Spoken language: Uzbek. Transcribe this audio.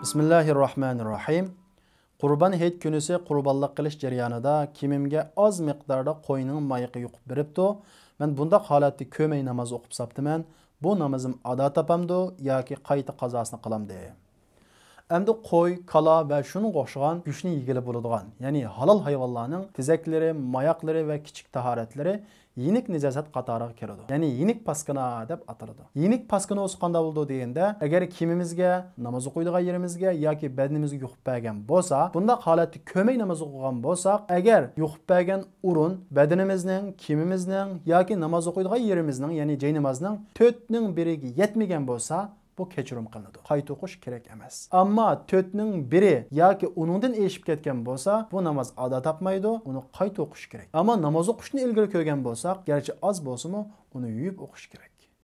Bismillahirrahmanirrahim. Qurban hayit kunisi qurbonlik qilish jarayonida kimimga oz miqdorda qo'yning mayiqi yuqib beribdi. Men bundaq holatda ko'may namoz o'qib saptiman. Bu namozim ado topamdi yoki qayta qazosini qilamdi. Endi qo'y, kala va shunga o'xshagan go'shtni yegili bo'ladigan, ya'ni halol hayvonlarning tezaklari, mayoqlari va kichik tahoratlari yenik nijosat qatoriga kiradi. Ya'ni yenik paskana deb ataladi. Yenik paskana o'zi qanday bo'ldi deganda, agar kimimizga namoz o'qiydigan yerimizga yoki badanimizga yuqib bergan bo'lsa, bunda holatda ko'may namoz o'qigan bo'lsak, agar yuqib bergan o'rin badanimizning, kimimizning yoki namoz o'qiydigan yerimizning, ya'ni joy namozning 4ning biriga yetmagan bo'lsa, bu kechirim qilinadi. Qayta o'qish kerak emas. Ammo 4ning biri yoki uningdan eshib ketgan bo'lsa, bu namoz ado topmaydi, uni qayta o'qish kerak. Ammo namoz o'qishni ilgari ko'rgan bo'lsak, garchi oz bo'lsa-mu, uni yuyib o'qish kerak.